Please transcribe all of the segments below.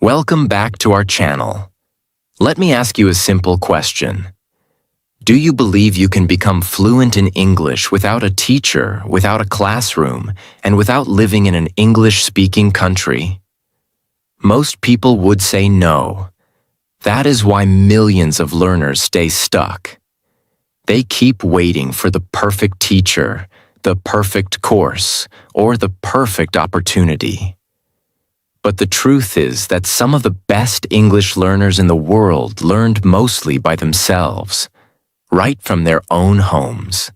Welcome back to our channel. Let me ask you a simple question. Do you believe you can become fluent in English without a teacher, without a classroom, and without living in an English-speaking country? Most people would say no. That is why millions of learners stay stuck. They keep waiting for the perfect teacher, the perfect course, or the perfect opportunity. But the truth is that some of the best English learners in the world learned mostly by themselves, right from their own homes.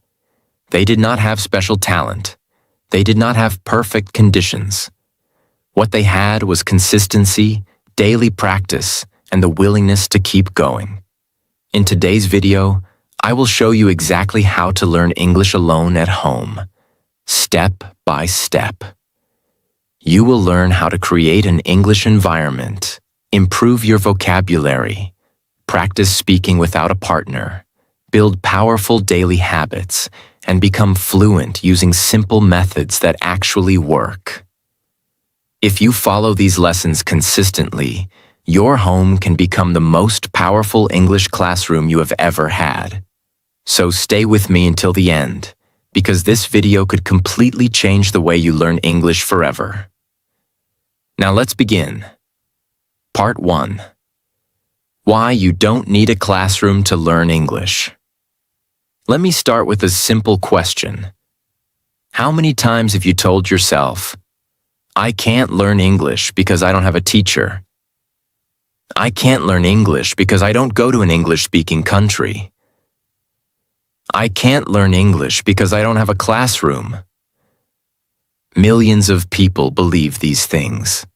They did not have special talent. They did not have perfect conditions. What they had was consistency, daily practice, and the willingness to keep going. In today's video, I will show you exactly how to learn English alone at home, step by step. You will learn how to create an English environment, improve your vocabulary, practice speaking without a partner, build powerful daily habits, and become fluent using simple methods that actually work. If you follow these lessons consistently, your home can become the most powerful English classroom you have ever had. So stay with me until the end, because this video could completely change the way you learn English forever. Now let's begin. Part 1. Why you don't need a classroom to learn English. Let me start with a simple question. How many times have you told yourself, I can't learn English because I don't have a teacher? I can't learn English because I don't go to an English-speaking country. I can't learn English because I don't have a classroom. Millions of people believe these things.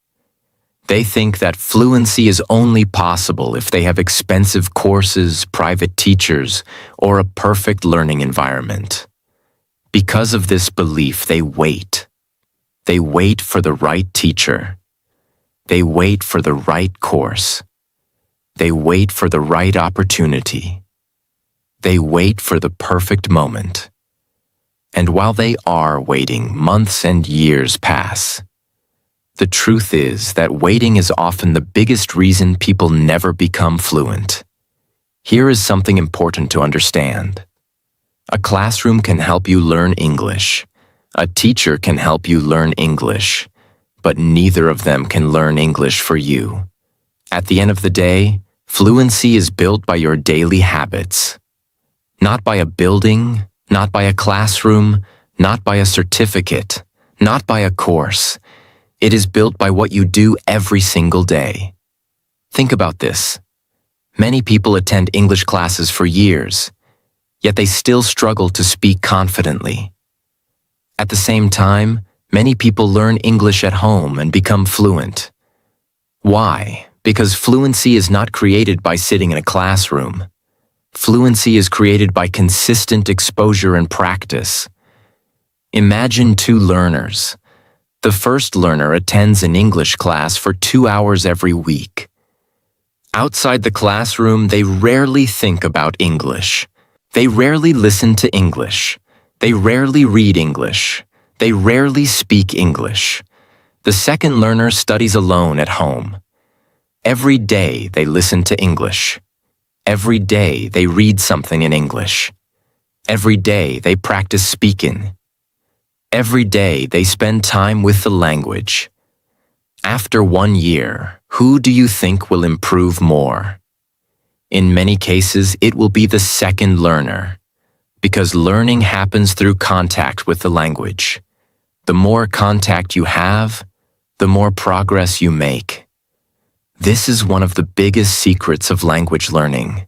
They think that fluency is only possible if they have expensive courses, private teachers, or a perfect learning environment. Because of this belief, they wait. They wait for the right teacher. They wait for the right course. They wait for the right opportunity. They wait for the perfect moment. And while they are waiting, months and years pass. The truth is that waiting is often the biggest reason people never become fluent. Here is something important to understand. A classroom can help you learn English. A teacher can help you learn English. But neither of them can learn English for you. At the end of the day, fluency is built by your daily habits. Not by a building, not by a classroom, not by a certificate, not by a course. It is built by what you do every single day. Think about this. Many people attend English classes for years, yet they still struggle to speak confidently. At the same time, many people learn English at home and become fluent. Why? Because fluency is not created by sitting in a classroom. Fluency is created by consistent exposure and practice. Imagine two learners. The first learner attends an English class for 2 hours every week. Outside the classroom, they rarely think about English. They rarely listen to English. They rarely read English. They rarely speak English. The second learner studies alone at home. Every day they listen to English. Every day they read something in English. Every day they practice speaking. Every day they spend time with the language. After 1 year, who do you think will improve more? In many cases, it will be the second learner, because learning happens through contact with the language. The more contact you have, the more progress you make. This is one of the biggest secrets of language learning.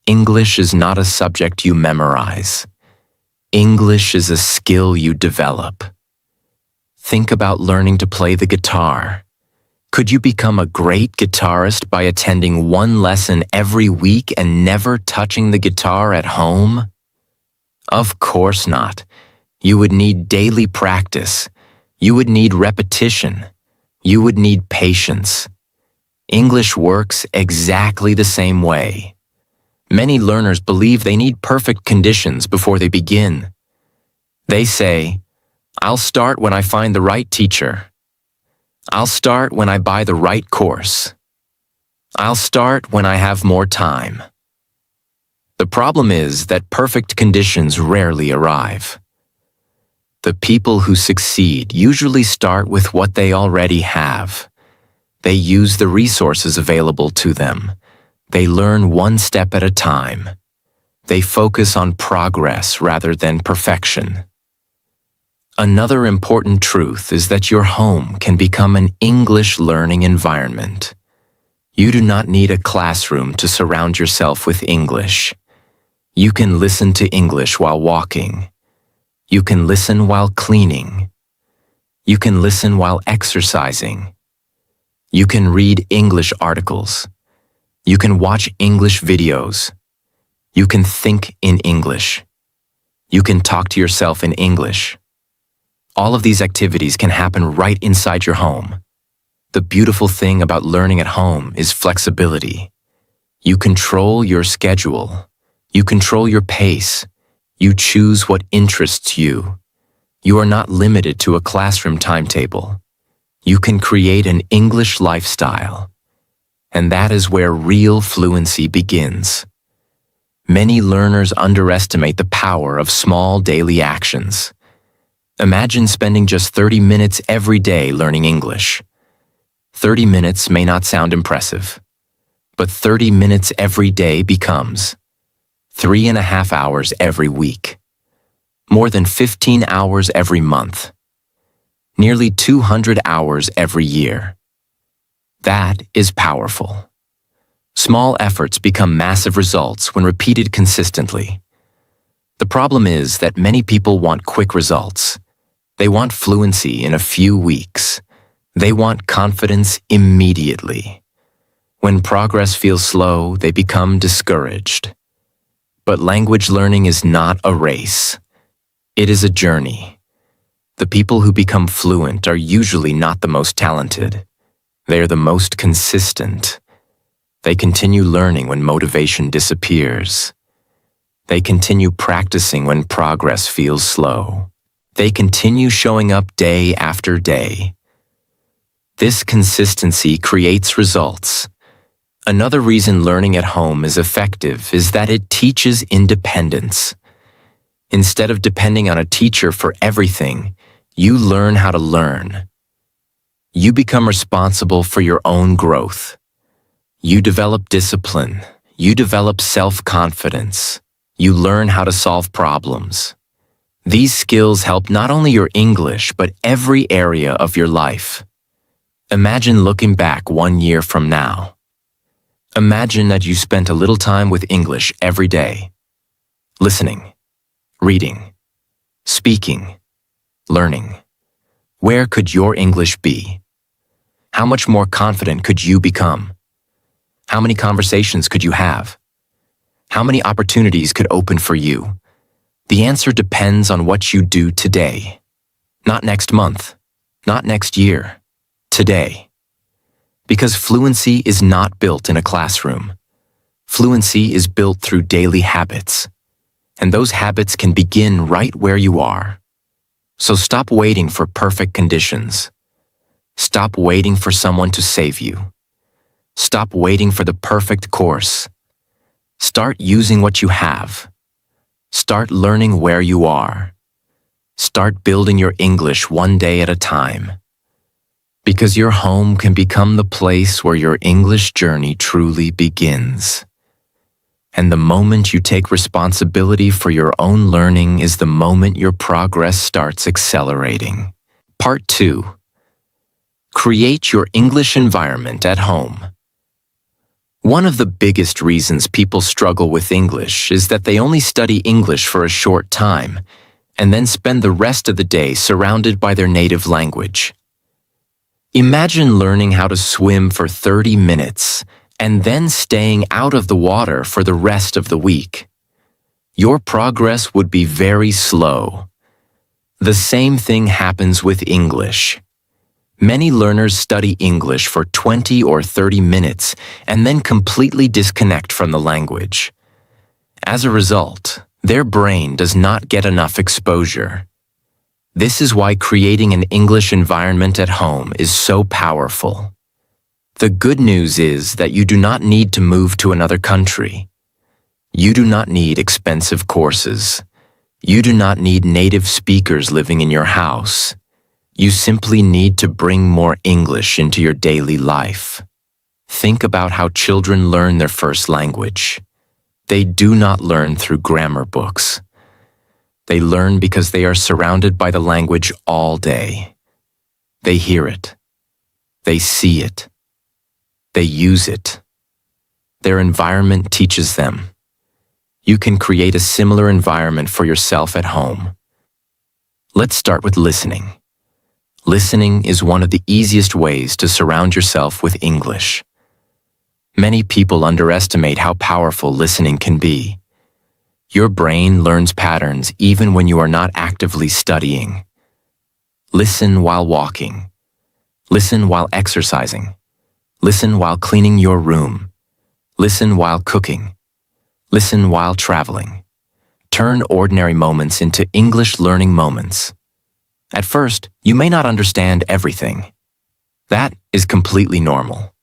English is not a subject you memorize. English is a skill you develop. Think about learning to play the guitar. Could you become a great guitarist by attending one lesson every week and never touching the guitar at home? Of course not. You would need daily practice. You would need repetition. You would need patience. English works exactly the same way. Many learners believe they need perfect conditions before they begin. They say, I'll start when I find the right teacher. I'll start when I buy the right course. I'll start when I have more time. The problem is that perfect conditions rarely arrive. The people who succeed usually start with what they already have. They use the resources available to them. They learn one step at a time. They focus on progress rather than perfection. Another important truth is that your home can become an English learning environment. You do not need a classroom to surround yourself with English. You can listen to English while walking. You can listen while cleaning. You can listen while exercising. You can read English articles. You can watch English videos. You can think in English. You can talk to yourself in English. All of these activities can happen right inside your home. The beautiful thing about learning at home is flexibility. You control your schedule. You control your pace. You choose what interests you. You are not limited to a classroom timetable. You can create an English lifestyle. And that is where real fluency begins. Many learners underestimate the power of small daily actions. Imagine spending just 30 minutes every day learning English. 30 minutes may not sound impressive, but 30 minutes every day becomes 3.5 hours every week, more than 15 hours every month, nearly 200 hours every year. That is powerful. Small efforts become massive results when repeated consistently. The problem is that many people want quick results. They want fluency in a few weeks. They want confidence immediately. When progress feels slow, they become discouraged. But language learning is not a race. It is a journey. The people who become fluent are usually not the most talented. They are the most consistent. They continue learning when motivation disappears. They continue practicing when progress feels slow. They continue showing up day after day. This consistency creates results. Another reason learning at home is effective is that it teaches independence. Instead of depending on a teacher for everything, you learn how to learn. You become responsible for your own growth. You develop discipline. You develop self-confidence. You learn how to solve problems. These skills help not only your English, but every area of your life. Imagine looking back 1 year from now. Imagine that you spent a little time with English every day. Listening, reading, speaking, learning. Where could your English be? How much more confident could you become? How many conversations could you have? How many opportunities could open for you? The answer depends on what you do today. Not next month, not next year, today. Because fluency is not built in a classroom. Fluency is built through daily habits. And those habits can begin right where you are. So stop waiting for perfect conditions. Stop waiting for someone to save you. Stop waiting for the perfect course. Start using what you have. Start learning where you are. Start building your English one day at a time. Because your home can become the place where your English journey truly begins. And the moment you take responsibility for your own learning is the moment your progress starts accelerating. Part 2. Create your English environment at home. One of the biggest reasons people struggle with English is that they only study English for a short time and then spend the rest of the day surrounded by their native language. Imagine learning how to swim for 30 minutes and then staying out of the water for the rest of the week. Your progress would be very slow. The same thing happens with English. Many learners study English for 20 or 30 minutes and then completely disconnect from the language. As a result, their brain does not get enough exposure. This is why creating an English environment at home is so powerful. The good news is that you do not need to move to another country. You do not need expensive courses. You do not need native speakers living in your house. You simply need to bring more English into your daily life. Think about how children learn their first language. They do not learn through grammar books. They learn because they are surrounded by the language all day. They hear it. They see it. They use it. Their environment teaches them. You can create a similar environment for yourself at home. Let's start with listening. Listening is one of the easiest ways to surround yourself with English. Many people underestimate how powerful listening can be. Your brain learns patterns even when you are not actively studying. Listen while walking. Listen while exercising. Listen while cleaning your room. Listen while cooking. Listen while traveling. Turn ordinary moments into English learning moments. At first, you may not understand everything. That is completely normal.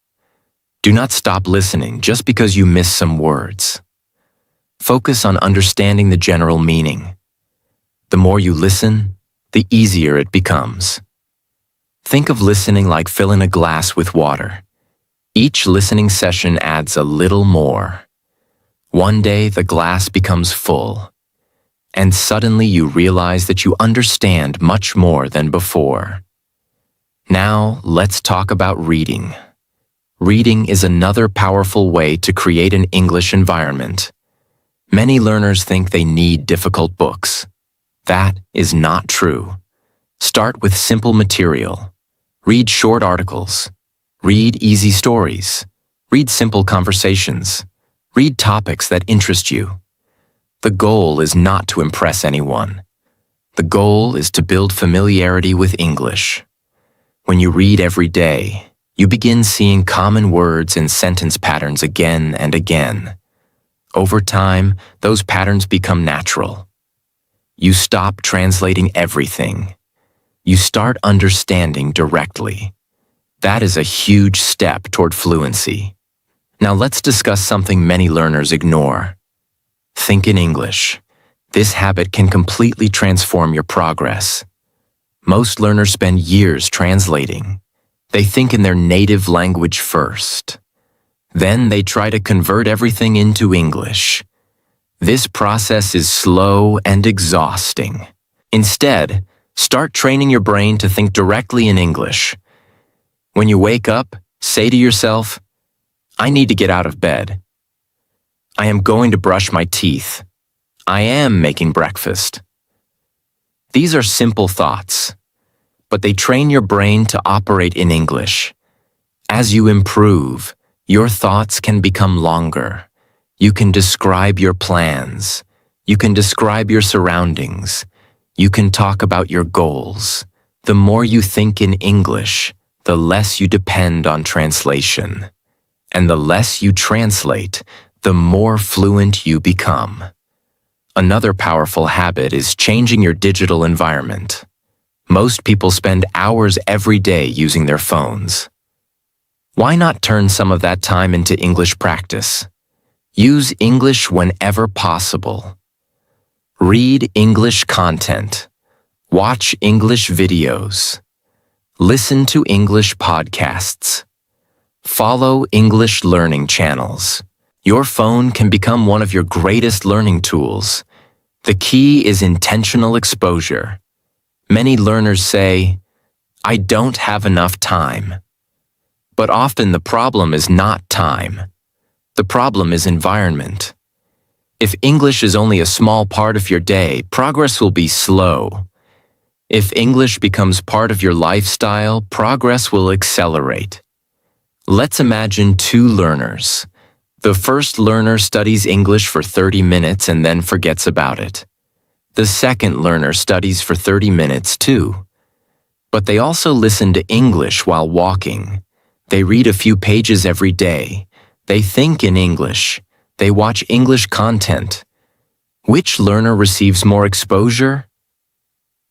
Do not stop listening just because you miss some words. Focus on understanding the general meaning. The more you listen, the easier it becomes. Think of listening like filling a glass with water. Each listening session adds a little more. One day the glass becomes full, and suddenly you realize that you understand much more than before. Now let's talk about reading. Reading is another powerful way to create an English environment. Many learners think they need difficult books. That is not true. Start with simple material. Read short articles. Read easy stories. Read simple conversations. Read topics that interest you. The goal is not to impress anyone. The goal is to build familiarity with English. When you read every day, you begin seeing common words and sentence patterns again and again. Over time, those patterns become natural. You stop translating everything. You start understanding directly. That is a huge step toward fluency. Now let's discuss something many learners ignore. Think in English. This habit can completely transform your progress. Most learners spend years translating. They think in their native language first. Then they try to convert everything into English. This process is slow and exhausting. Instead, start training your brain to think directly in English. When you wake up, say to yourself, I need to get out of bed. I am going to brush my teeth. I am making breakfast. These are simple thoughts, but they train your brain to operate in English. As you improve, your thoughts can become longer. You can describe your plans. You can describe your surroundings. You can talk about your goals. The more you think in English, the less you depend on translation. And the less you translate, the more fluent you become. Another powerful habit is changing your digital environment. Most people spend hours every day using their phones. Why not turn some of that time into English practice? Use English whenever possible. Read English content. Watch English videos. Listen to English podcasts. Follow English learning channels. Your phone can become one of your greatest learning tools. The key is intentional exposure. Many learners say, I don't have enough time. But often the problem is not time. The problem is environment. If English is only a small part of your day, progress will be slow. If English becomes part of your lifestyle, progress will accelerate. Let's imagine two learners. The first learner studies English for 30 minutes and then forgets about it. The second learner studies for 30 minutes too. But they also listen to English while walking. They read a few pages every day. They think in English. They watch English content. Which learner receives more exposure?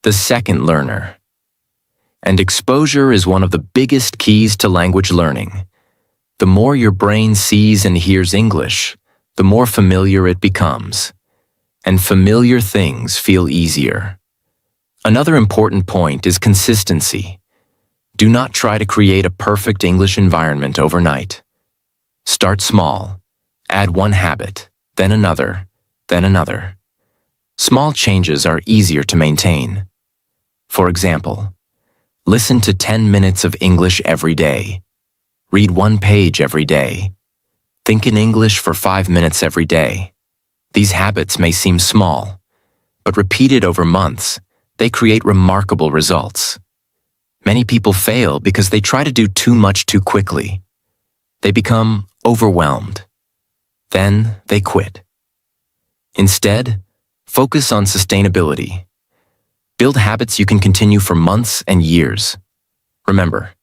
the second learner. And exposure is one of the biggest keys to language learning. The more your brain sees and hears English, the more familiar it becomes. And familiar things feel easier. Another important point is consistency. Do not try to create a perfect English environment overnight. Start small. Add one habit, then another, then another. Small changes are easier to maintain. For example, listen to 10 minutes of English every day. Read one page every day. Think in English for 5 minutes every day. These habits may seem small, but repeated over months, they create remarkable results. Many people fail because they try to do too much too quickly. They become overwhelmed. Then they quit. Instead, focus on sustainability. Build habits you can continue for months and years. Remember,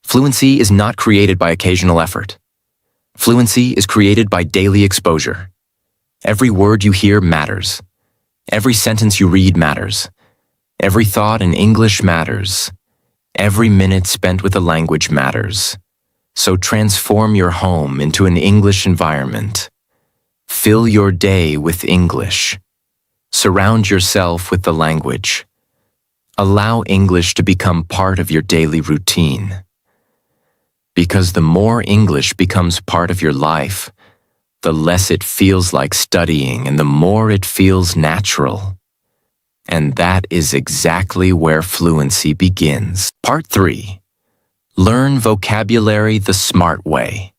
fluency is not created by occasional effort. Fluency is created by daily exposure. Every word you hear matters. Every sentence you read matters. Every thought in English matters. Every minute spent with the language matters. So transform your home into an English environment. Fill your day with English. Surround yourself with the language. Allow English to become part of your daily routine. Because the more English becomes part of your life, the less it feels like studying and the more it feels natural. And that is exactly where fluency begins. Part 3. Learn vocabulary the smart way.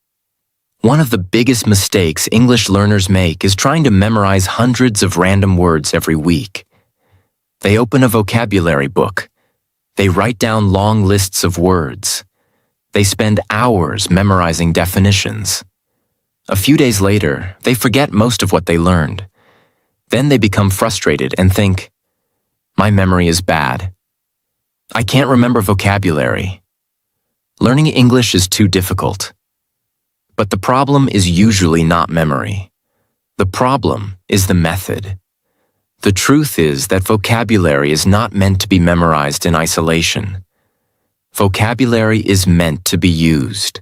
One of the biggest mistakes English learners make is trying to memorize hundreds of random words every week. They open a vocabulary book. They write down long lists of words. They spend hours memorizing definitions. A few days later, they forget most of what they learned. Then they become frustrated and think, "My memory is bad. I can't remember vocabulary. Learning English is too difficult." But the problem is usually not memory. The problem is the method. The truth is that vocabulary is not meant to be memorized in isolation. Vocabulary is meant to be used.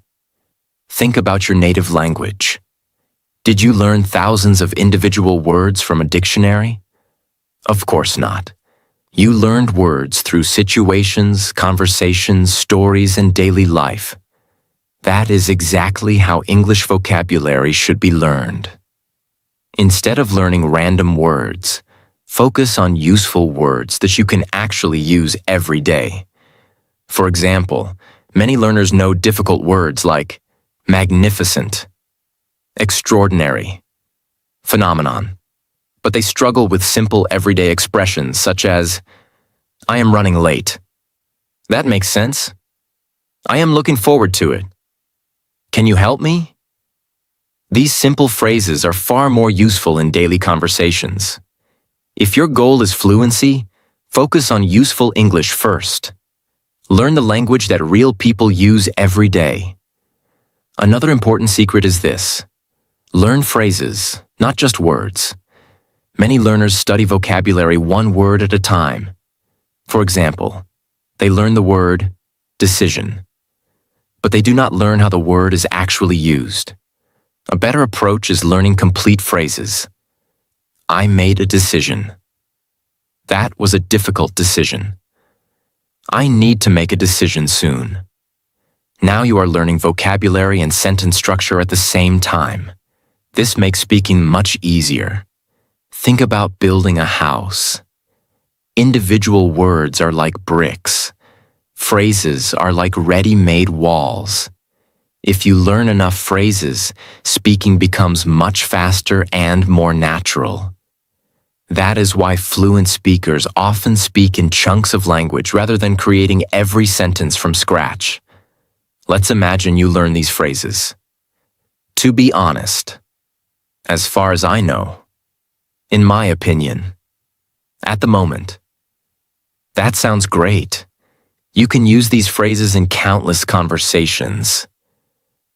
Think about your native language. Did you learn thousands of individual words from a dictionary? Of course not. You learned words through situations, conversations, stories, and daily life. That is exactly how English vocabulary should be learned. Instead of learning random words, focus on useful words that you can actually use every day. For example, many learners know difficult words like magnificent, extraordinary, phenomenon, but they struggle with simple everyday expressions such as, "I am running late." That makes sense. "I am looking forward to it." "Can you help me?" These simple phrases are far more useful in daily conversations. If your goal is fluency, focus on useful English first. Learn the language that real people use every day. Another important secret is this: learn phrases, not just words. Many learners study vocabulary one word at a time. For example, they learn the word decision, but they do not learn how the word is actually used. A better approach is learning complete phrases. I made a decision. That was a difficult decision. I need to make a decision soon. Now you are learning vocabulary and sentence structure at the same time. This makes speaking much easier. Think about building a house. Individual words are like bricks. Phrases are like ready-made walls. If you learn enough phrases, speaking becomes much faster and more natural. That is why fluent speakers often speak in chunks of language rather than creating every sentence from scratch. Let's imagine you learn these phrases. To be honest. As far as I know. In my opinion. At the moment. That sounds great. You can use these phrases in countless conversations.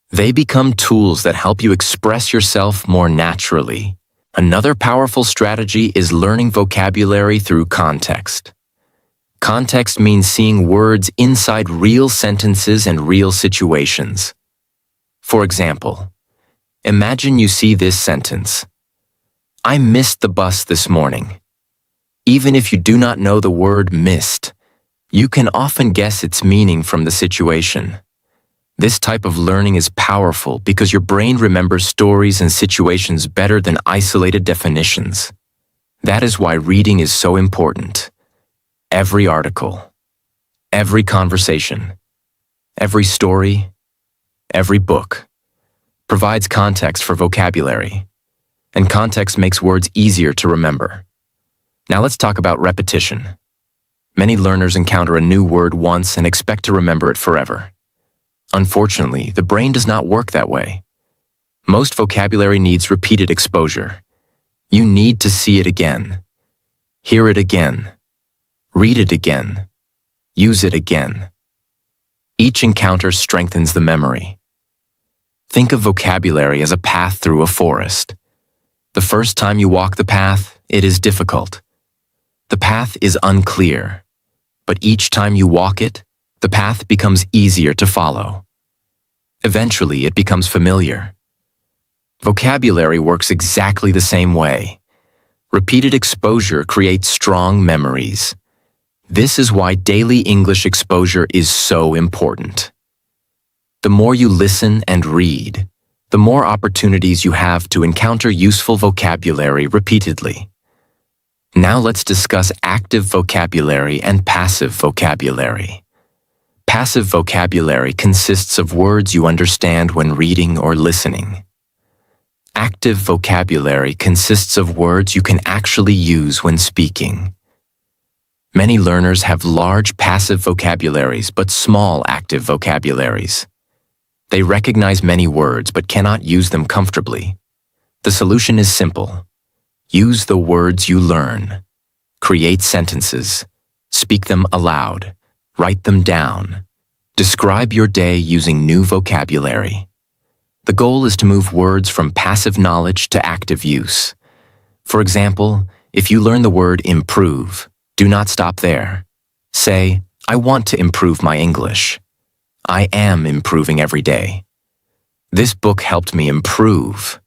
They become tools that help you express yourself more naturally. Another powerful strategy is learning vocabulary through context. Context means seeing words inside real sentences and real situations. For example, imagine you see this sentence: I missed the bus this morning. Even if you do not know the word missed, you can often guess its meaning from the situation. This type of learning is powerful because your brain remembers stories and situations better than isolated definitions. That is why reading is so important. Every article, every conversation, every story, every book provides context for vocabulary, and context makes words easier to remember. Now let's talk about repetition. Many learners encounter a new word once and expect to remember it forever. Unfortunately, the brain does not work that way. Most vocabulary needs repeated exposure. You need to see it again, hear it again, read it again, use it again. Each encounter strengthens the memory. Think of vocabulary as a path through a forest. The first time you walk the path, it is difficult. The path is unclear, but each time you walk it, the path becomes easier to follow. Eventually, it becomes familiar. Vocabulary works exactly the same way. Repeated exposure creates strong memories. This is why daily English exposure is so important. The more you listen and read, the more opportunities you have to encounter useful vocabulary repeatedly. Now let's discuss active vocabulary and passive vocabulary. Passive vocabulary consists of words you understand when reading or listening. Active vocabulary consists of words you can actually use when speaking. Many learners have large passive vocabularies but small active vocabularies. They recognize many words but cannot use them comfortably. The solution is simple. Use the words you learn. Create sentences. Speak them aloud. Write them down. Describe your day using new vocabulary. The goal is to move words from passive knowledge to active use. For example, if you learn the word improve, do not stop there. Say, I want to improve my English. I am improving every day. This book helped me improve.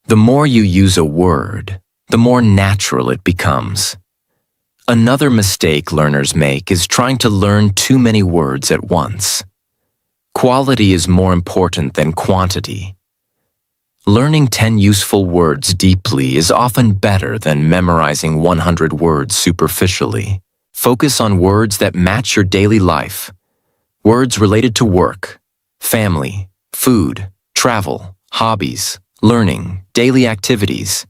The more you use a word, the more natural it becomes. Another mistake learners make is trying to learn too many words at once. Quality is more important than quantity. Learning 10 useful words deeply is often better than memorizing 100 words superficially. Focus on words that match your daily life. Words related to work, family, food, travel, hobbies, learning, daily activities.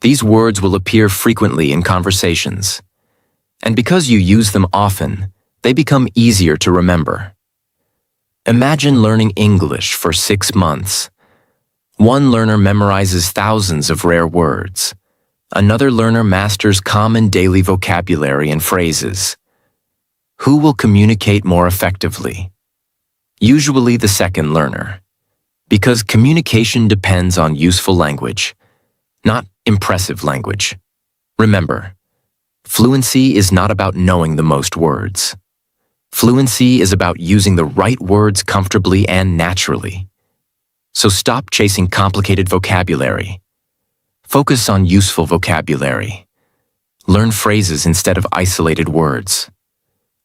These words will appear frequently in conversations. And because you use them often, they become easier to remember. Imagine learning English for 6 months. One learner memorizes thousands of rare words. Another learner masters common daily vocabulary and phrases. Who will communicate more effectively? Usually the second learner, because communication depends on useful language, not impressive language. Remember, fluency is not about knowing the most words. Fluency is about using the right words comfortably and naturally. So stop chasing complicated vocabulary. Focus on useful vocabulary. Learn phrases instead of isolated words.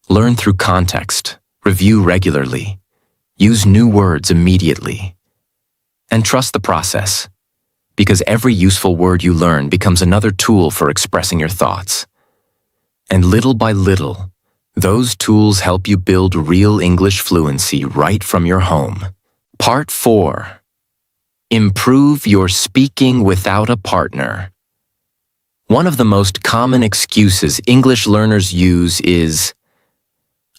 Learn through context. Review regularly. Use new words immediately. And trust the process, because every useful word you learn becomes another tool for expressing your thoughts. And little by little, those tools help you build real English fluency right from your home. Part 4. Improve your speaking without a partner. One of the most common excuses English learners use is,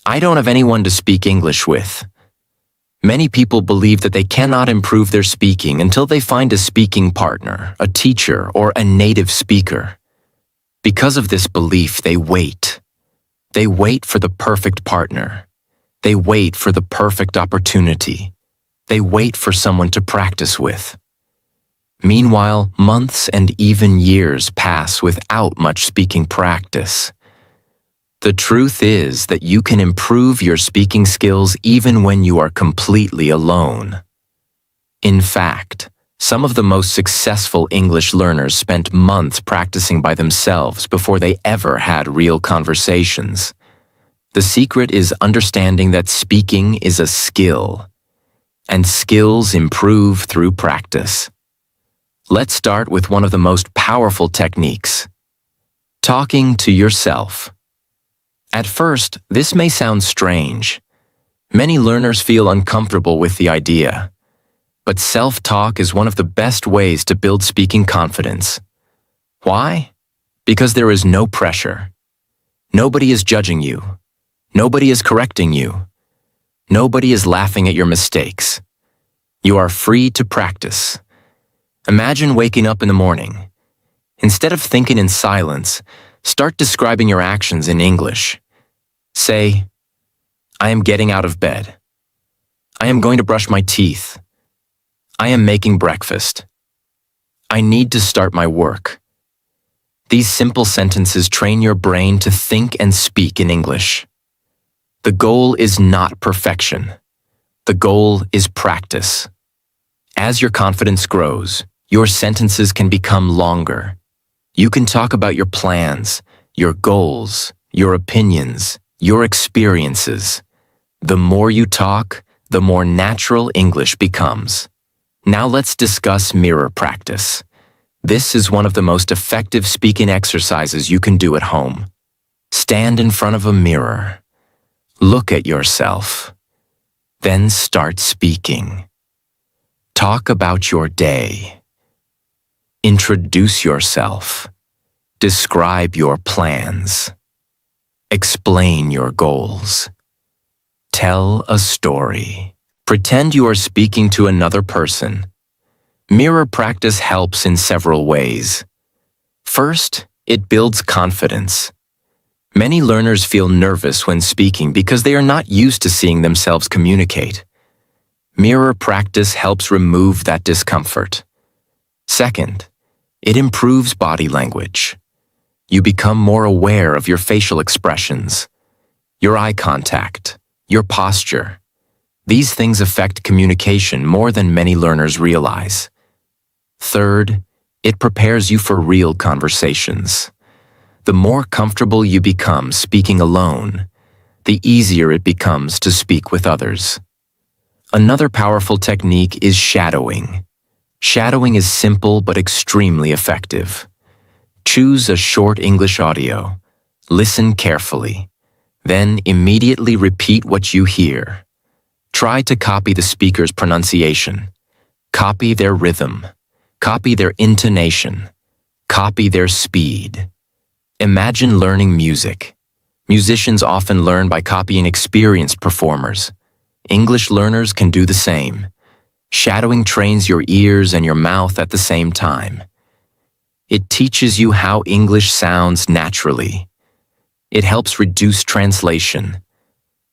I don't have anyone to speak English with. Many people believe that they cannot improve their speaking until they find a speaking partner, a teacher, or a native speaker. Because of this belief, they wait. They wait for the perfect partner. They wait for the perfect opportunity. They wait for someone to practice with. Meanwhile, months and even years pass without much speaking practice. The truth is that you can improve your speaking skills even when you are completely alone. In fact, some of the most successful English learners spent months practicing by themselves before they ever had real conversations. The secret is understanding that speaking is a skill, and skills improve through practice. Let's start with one of the most powerful techniques: talking to yourself. At first, this may sound strange. Many learners feel uncomfortable with the idea. But self-talk is one of the best ways to build speaking confidence. Why? Because there is no pressure. Nobody is judging you. Nobody is correcting you. Nobody is laughing at your mistakes. You are free to practice. Imagine waking up in the morning. Instead of thinking in silence, start describing your actions in English. Say, I am getting out of bed. I am going to brush my teeth. I am making breakfast. I need to start my work. These simple sentences train your brain to think and speak in English. The goal is not perfection. The goal is practice. As your confidence grows, your sentences can become longer. You can talk about your plans, your goals, your opinions, your experiences. The more you talk, the more natural English becomes. Now let's discuss mirror practice. This is one of the most effective speaking exercises you can do at home. Stand in front of a mirror. Look at yourself. Then start speaking. Talk about your day. Introduce yourself. Describe your plans. Explain your goals. Tell a story. Pretend you are speaking to another person. Mirror practice helps in several ways. First, it builds confidence. Many learners feel nervous when speaking because they are not used to seeing themselves communicate. Mirror practice helps remove that discomfort. Second, it improves body language. You become more aware of your facial expressions, your eye contact, your posture. These things affect communication more than many learners realize. Third, it prepares you for real conversations. The more comfortable you become speaking alone, the easier it becomes to speak with others. Another powerful technique is shadowing. Shadowing is simple but extremely effective. Choose a short English audio. Listen carefully. Then immediately repeat what you hear. Try to copy the speaker's pronunciation. Copy their rhythm. Copy their intonation. Copy their speed. Imagine learning music. Musicians often learn by copying experienced performers. English learners can do the same. Shadowing trains your ears and your mouth at the same time. It teaches you how English sounds naturally. It helps reduce translation.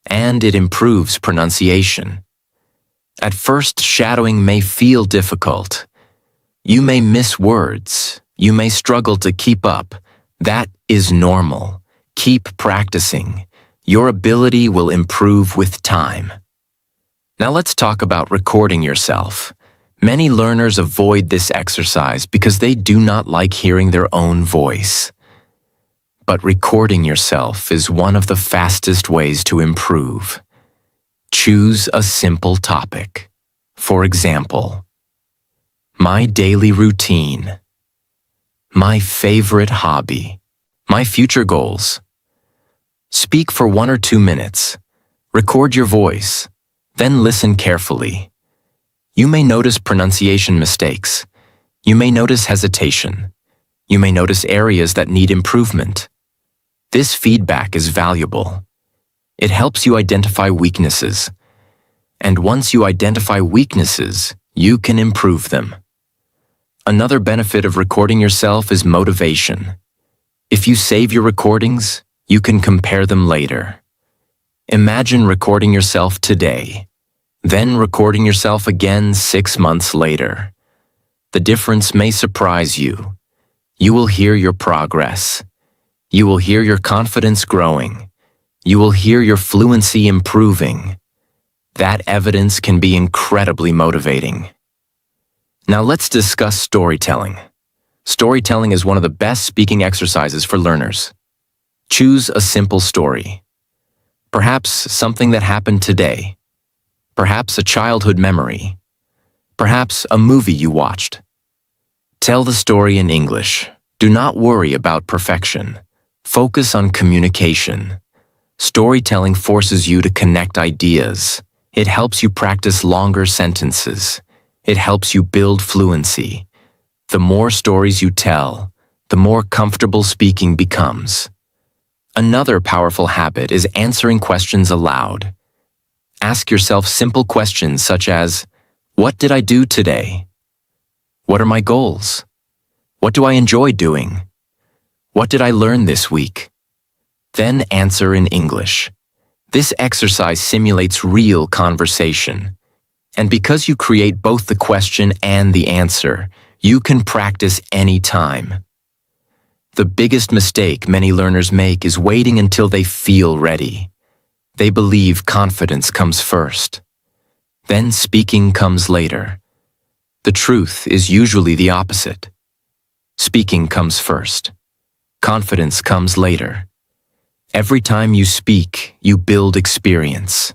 And it improves pronunciation. At first, shadowing may feel difficult. You may miss words. You may struggle to keep up. That is normal. Keep practicing. Your ability will improve with time. Now let's talk about recording yourself. Many learners avoid this exercise because they do not like hearing their own voice. But recording yourself is one of the fastest ways to improve. Choose a simple topic. For example, my daily routine, my favorite hobby, my future goals. Speak for 1 or 2 minutes. Record your voice, then listen carefully. You may notice pronunciation mistakes. You may notice hesitation. You may notice areas that need improvement. This feedback is valuable. It helps you identify weaknesses. And once you identify weaknesses, you can improve them. Another benefit of recording yourself is motivation. If you save your recordings, you can compare them later. Imagine recording yourself today, then recording yourself again 6 months later. The difference may surprise you. You will hear your progress. You will hear your confidence growing. You will hear your fluency improving. That evidence can be incredibly motivating. Now let's discuss storytelling. Storytelling is one of the best speaking exercises for learners. Choose a simple story. Perhaps something that happened today. Perhaps a childhood memory. Perhaps a movie you watched. Tell the story in English. Do not worry about perfection. Focus on communication. Storytelling forces you to connect ideas. It helps you practice longer sentences. It helps you build fluency. The more stories you tell, the more comfortable speaking becomes. Another powerful habit is answering questions aloud. Ask yourself simple questions such as, what did I do today? What are my goals? What do I enjoy doing? What did I learn this week? Then answer in English. This exercise simulates real conversation. And because you create both the question and the answer, you can practice anytime. The biggest mistake many learners make is waiting until they feel ready. They believe confidence comes first. Then speaking comes later. The truth is usually the opposite. Speaking comes first. Confidence comes later. Every time you speak, you build experience.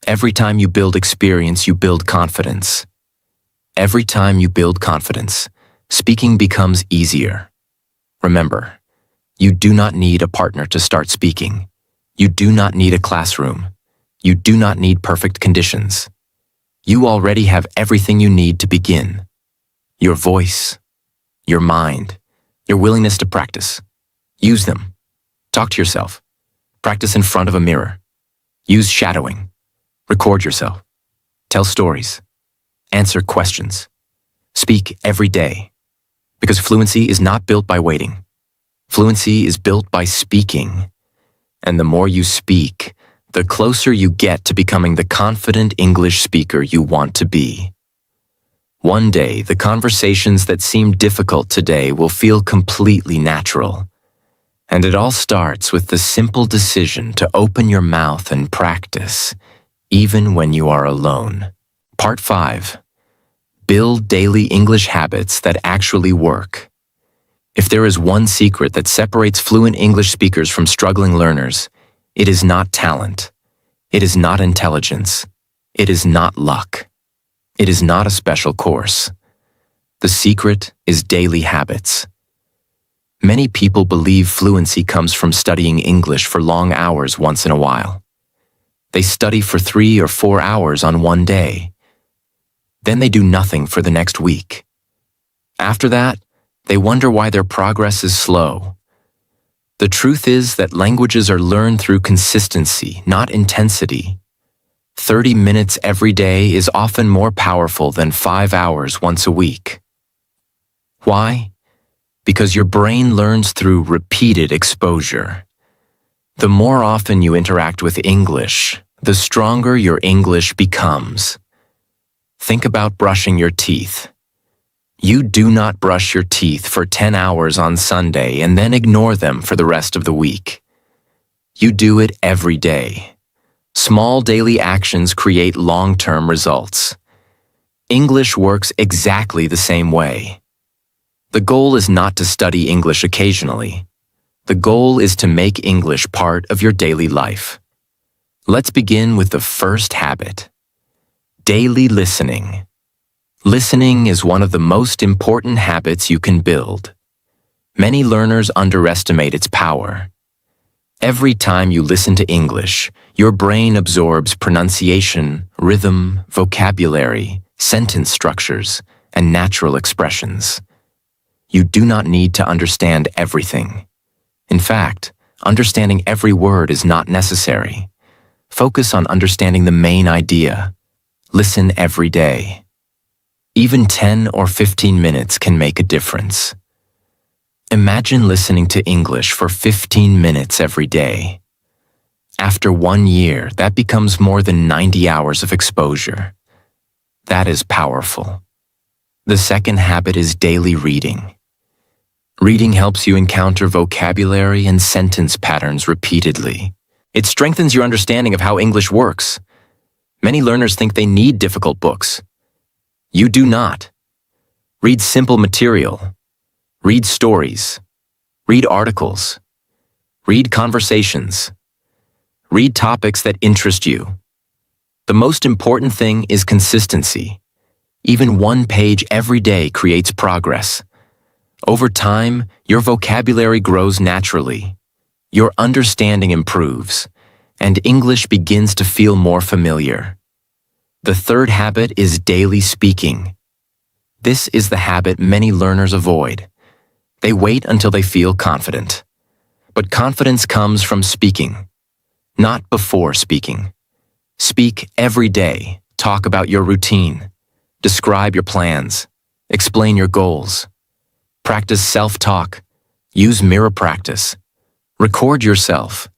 Every time you build experience, you build confidence. Every time you build confidence, speaking becomes easier. Remember, you do not need a partner to start speaking. You do not need a classroom. You do not need perfect conditions. You already have everything you need to begin. Your voice, your mind, your willingness to practice. Use them. Talk to yourself. Practice in front of a mirror. Use shadowing. Record yourself. Tell stories. Answer questions. Speak every day. Because fluency is not built by waiting. Fluency is built by speaking. And the more you speak, the closer you get to becoming the confident English speaker you want to be. One day, the conversations that seem difficult today will feel completely natural. And it all starts with the simple decision to open your mouth and practice, even when you are alone. Part 5. Build daily English habits that actually work. If there is one secret that separates fluent English speakers from struggling learners, it is not talent. It is not intelligence. It is not luck. It is not a special course. The secret is daily habits. Many people believe fluency comes from studying English for long hours once in a while. They study for 3 or 4 hours on one day. Then they do nothing for the next week. After that, they wonder why their progress is slow. The truth is that languages are learned through consistency, not intensity. 30 minutes every day is often more powerful than 5 hours once a week. Why? Because your brain learns through repeated exposure. The more often you interact with English, the stronger your English becomes. Think about brushing your teeth. You do not brush your teeth for 10 hours on Sunday and then ignore them for the rest of the week. You do it every day. Small daily actions create long-term results. English works exactly the same way. The goal is not to study English occasionally. The goal is to make English part of your daily life. Let's begin with the first habit. Daily listening. Listening is one of the most important habits you can build. Many learners underestimate its power. Every time you listen to English, your brain absorbs pronunciation, rhythm, vocabulary, sentence structures, and natural expressions. You do not need to understand everything. In fact, understanding every word is not necessary. Focus on understanding the main idea. Listen every day. Even 10 or 15 minutes can make a difference. Imagine listening to English for 15 minutes every day. After 1 year, that becomes more than 90 hours of exposure. That is powerful. The second habit is daily reading. Reading helps you encounter vocabulary and sentence patterns repeatedly. It strengthens your understanding of how English works. Many learners think they need difficult books. You do not. Read simple material. Read stories. Read articles. Read conversations. Read topics that interest you. The most important thing is consistency. Even one page every day creates progress. Over time, your vocabulary grows naturally. Your understanding improves, and English begins to feel more familiar. The third habit is daily speaking. This is the habit many learners avoid. They wait until they feel confident. But confidence comes from speaking, not before speaking. Speak every day. Talk about your routine. Describe your plans. Explain your goals. Practice self-talk. Use mirror practice. Record yourself.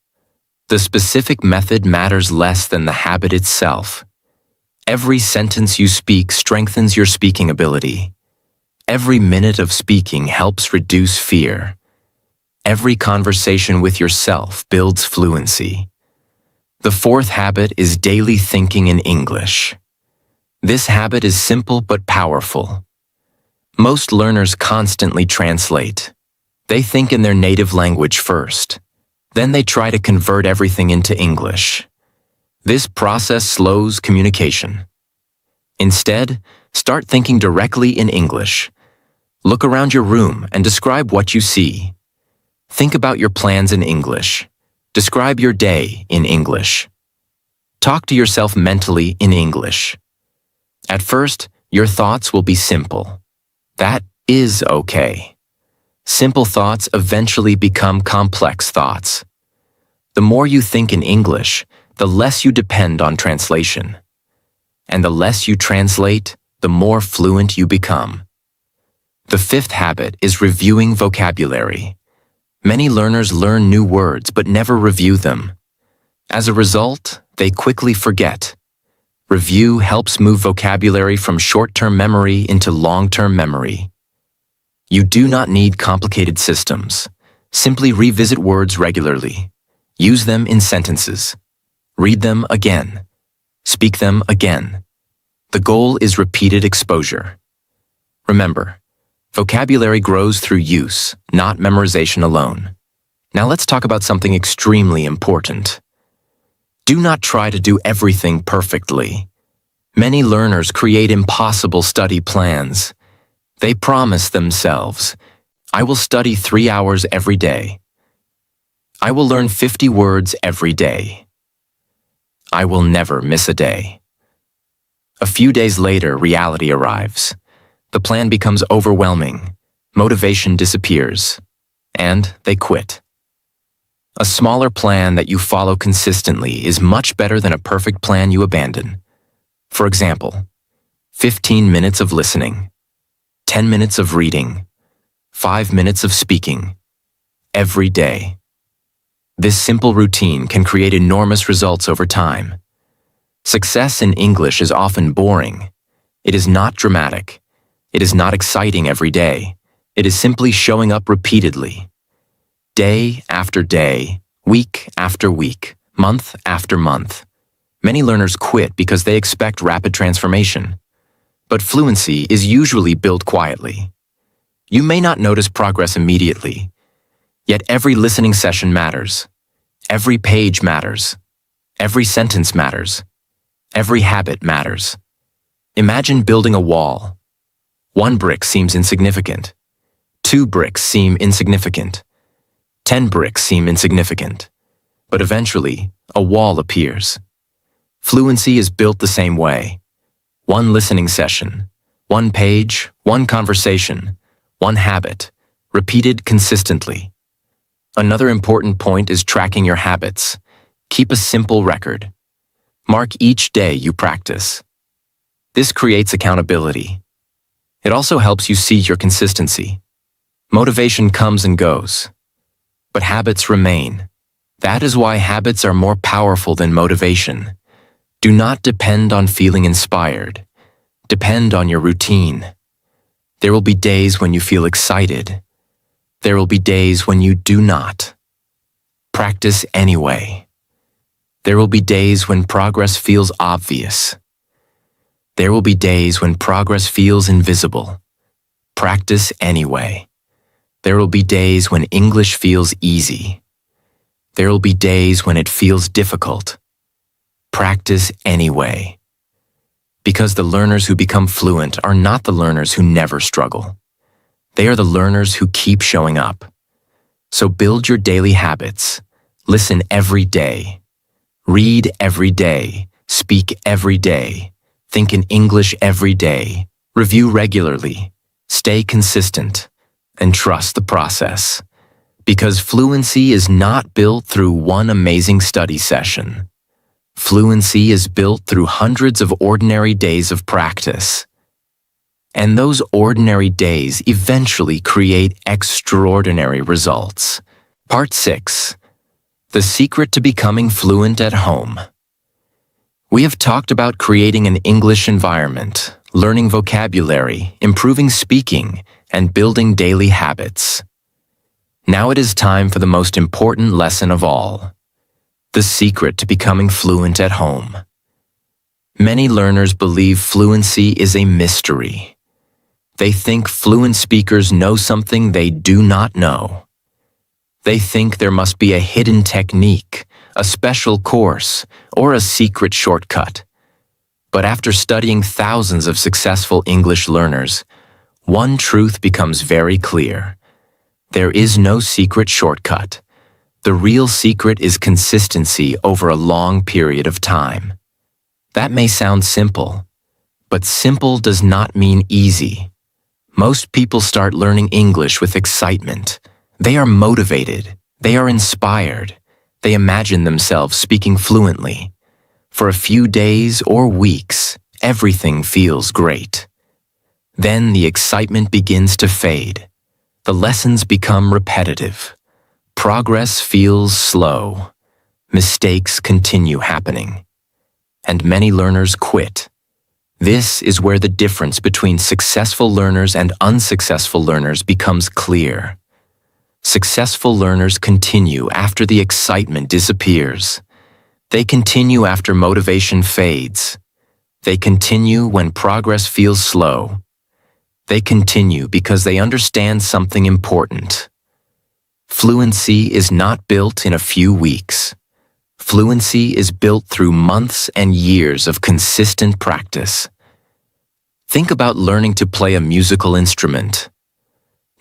The specific method matters less than the habit itself. Every sentence you speak strengthens your speaking ability. Every minute of speaking helps reduce fear. Every conversation with yourself builds fluency. The fourth habit is daily thinking in English. This habit is simple but powerful. Most learners constantly translate. They think in their native language first. Then they try to convert everything into English. This process slows communication. Instead, start thinking directly in English. Look around your room and describe what you see. Think about your plans in English. Describe your day in English. Talk to yourself mentally in English. At first, your thoughts will be simple. That is okay. Simple thoughts eventually become complex thoughts. The more you think in English, the less you depend on translation. And the less you translate, the more fluent you become. The fifth habit is reviewing vocabulary. Many learners learn new words but never review them. As a result, they quickly forget. Review helps move vocabulary from short-term memory into long-term memory. You do not need complicated systems. Simply revisit words regularly. Use them in sentences. Read them again. Speak them again. The goal is repeated exposure. Remember, vocabulary grows through use, not memorization alone. Now let's talk about something extremely important. Do not try to do everything perfectly. Many learners create impossible study plans. They promise themselves, I will study 3 hours every day. I will learn 50 words every day. I will never miss a day. A few days later, reality arrives. The plan becomes overwhelming. Motivation disappears. And they quit. A smaller plan that you follow consistently is much better than a perfect plan you abandon. For example, 15 minutes of listening, 10 minutes of reading, 5 minutes of speaking, every day. This simple routine can create enormous results over time. Success in English is often boring. It is not dramatic. It is not exciting every day. It is simply showing up repeatedly. Day after day, week after week, month after month. Many learners quit because they expect rapid transformation. But fluency is usually built quietly. You may not notice progress immediately, yet every listening session matters. Every page matters. Every sentence matters. Every habit matters. Imagine building a wall. 1 brick seems insignificant. 2 bricks seem insignificant. 10 bricks seem insignificant. But eventually, a wall appears. Fluency is built the same way. 1 listening session, 1 page, 1 conversation, 1 habit, repeated consistently. Another important point is tracking your habits. Keep a simple record. Mark each day you practice. This creates accountability. It also helps you see your consistency. Motivation comes and goes, but habits remain. That is why habits are more powerful than motivation. Do not depend on feeling inspired. Depend on your routine. There will be days when you feel excited. There will be days when you do not. Practice anyway. There will be days when progress feels obvious. There will be days when progress feels invisible. Practice anyway. There will be days when English feels easy. There will be days when it feels difficult. Practice anyway. Because the learners who become fluent are not the learners who never struggle. They are the learners who keep showing up. So build your daily habits. Listen every day. Read every day. Speak every day. Think in English every day. Review regularly. Stay consistent. And trust the process. Because fluency is not built through one amazing study session. Fluency is built through hundreds of ordinary days of practice. And those ordinary days eventually create extraordinary results. Part 6. The secret to becoming fluent at home. We have talked about creating an English environment, learning vocabulary, improving speaking, and building daily habits. Now it is time for the most important lesson of all. The secret to becoming fluent at home. Many learners believe fluency is a mystery. They think fluent speakers know something they do not know. They think there must be a hidden technique, a special course, or a secret shortcut. But after studying thousands of successful English learners, one truth becomes very clear. There is no secret shortcut. The real secret is consistency over a long period of time. That may sound simple, but simple does not mean easy. Most people start learning English with excitement. They are motivated. They are inspired. They imagine themselves speaking fluently. For a few days or weeks, everything feels great. Then the excitement begins to fade. The lessons become repetitive. Progress feels slow. Mistakes continue happening. And many learners quit. This is where the difference between successful learners and unsuccessful learners becomes clear. Successful learners continue after the excitement disappears. They continue after motivation fades. They continue when progress feels slow. They continue because they understand something important. Fluency is not built in a few weeks. Fluency is built through months and years of consistent practice. Think about learning to play a musical instrument.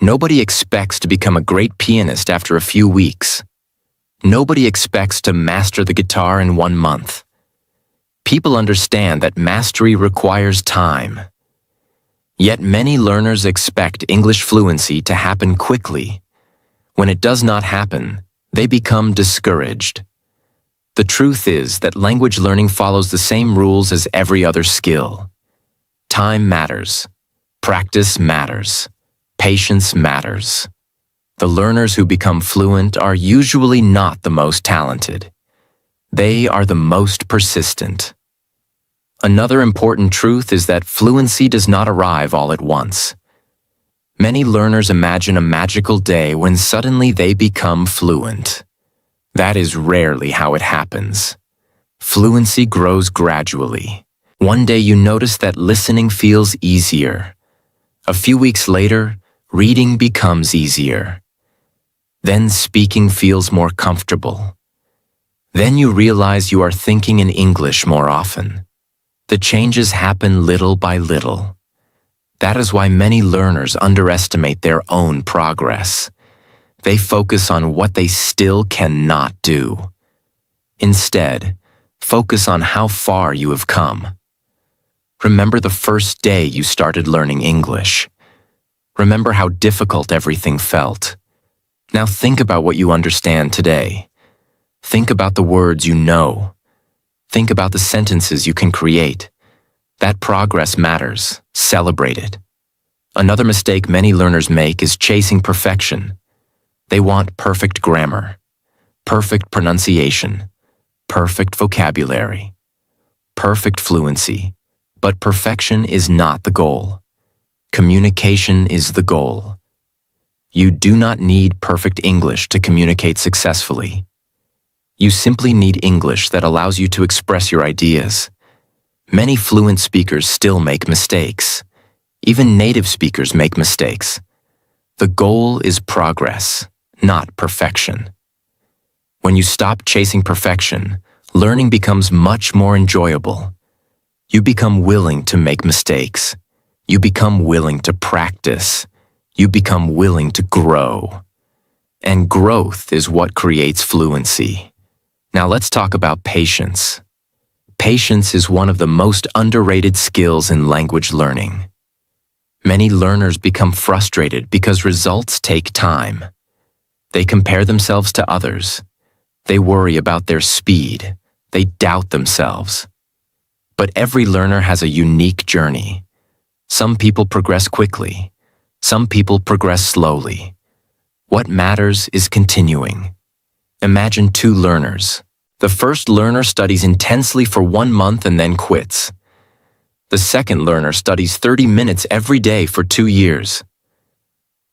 Nobody expects to become a great pianist after a few weeks. Nobody expects to master the guitar in 1 month. People understand that mastery requires time. Yet many learners expect English fluency to happen quickly. When it does not happen, they become discouraged. The truth is that language learning follows the same rules as every other skill. Time matters. Practice matters. Patience matters. The learners who become fluent are usually not the most talented. They are the most persistent. Another important truth is that fluency does not arrive all at once. Many learners imagine a magical day when suddenly they become fluent. That is rarely how it happens. Fluency grows gradually. One day you notice that listening feels easier. A few weeks later, reading becomes easier. Then speaking feels more comfortable. Then you realize you are thinking in English more often. The changes happen little by little. That is why many learners underestimate their own progress. They focus on what they still cannot do. Instead, focus on how far you have come. Remember the first day you started learning English. Remember how difficult everything felt. Now think about what you understand today. Think about the words you know. Think about the sentences you can create. That progress matters. Celebrate it. Another mistake many learners make is chasing perfection. They want perfect grammar, perfect pronunciation, perfect vocabulary, perfect fluency. But perfection is not the goal. Communication is the goal. You do not need perfect English to communicate successfully. You simply need English that allows you to express your ideas. Many fluent speakers still make mistakes. Even native speakers make mistakes. The goal is progress, not perfection. When you stop chasing perfection, learning becomes much more enjoyable. You become willing to make mistakes. You become willing to practice. You become willing to grow. And growth is what creates fluency. Now let's talk about patience. Patience is one of the most underrated skills in language learning. Many learners become frustrated because results take time. They compare themselves to others. They worry about their speed. They doubt themselves. But every learner has a unique journey. Some people progress quickly. Some people progress slowly. What matters is continuing. Imagine two learners. The first learner studies intensely for 1 month and then quits. The second learner studies 30 minutes every day for 2 years.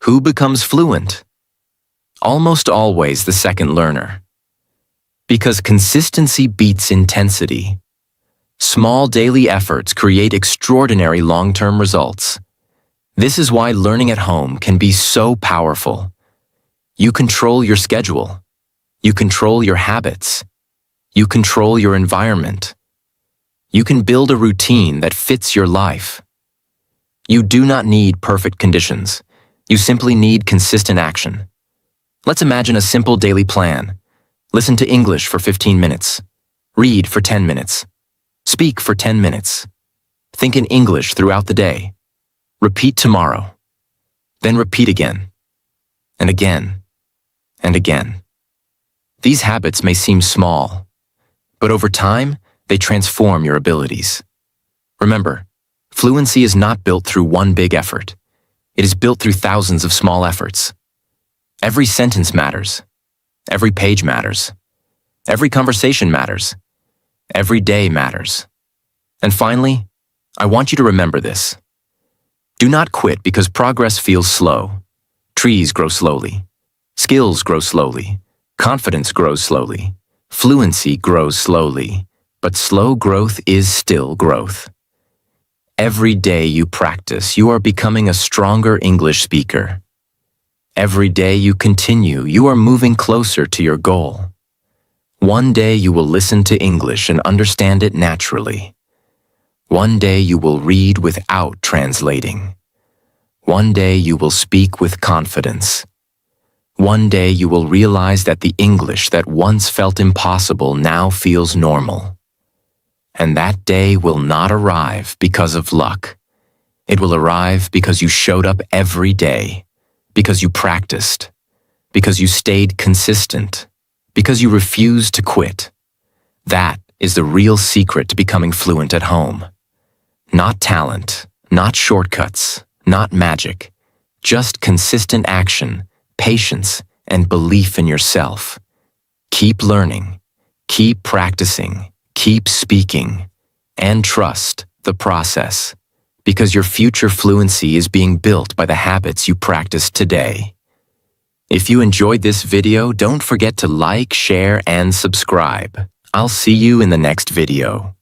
Who becomes fluent? Almost always the second learner. Because consistency beats intensity. Small daily efforts create extraordinary long-term results. This is why learning at home can be so powerful. You control your schedule. You control your habits. You control your environment. You can build a routine that fits your life. You do not need perfect conditions. You simply need consistent action. Let's imagine a simple daily plan. Listen to English for 15 minutes. Read for 10 minutes. Speak for 10 minutes. Think in English throughout the day. Repeat tomorrow. Then repeat again. And again. And again. These habits may seem small, but over time, they transform your abilities. Remember, fluency is not built through one big effort. It is built through thousands of small efforts. Every sentence matters. Every page matters. Every conversation matters. Every day matters. And finally, I want you to remember this. Do not quit because progress feels slow. Trees grow slowly. Skills grow slowly. Confidence grows slowly. Fluency grows slowly. But slow growth is still growth. Every day you practice, you are becoming a stronger English speaker. Every day you continue, you are moving closer to your goal. One day you will listen to English and understand it naturally. One day you will read without translating. One day you will speak with confidence. One day you will realize that the English that once felt impossible now feels normal. And that day will not arrive because of luck. It will arrive because you showed up every day, because you practiced, because you stayed consistent, because you refused to quit. That is the real secret to becoming fluent at home. Not talent, not shortcuts, not magic, just consistent action, patience, and belief in yourself. Keep learning, keep practicing, keep speaking, and trust the process, because your future fluency is being built by the habits you practice today. If you enjoyed this video, don't forget to like, share, and subscribe. I'll see you in the next video.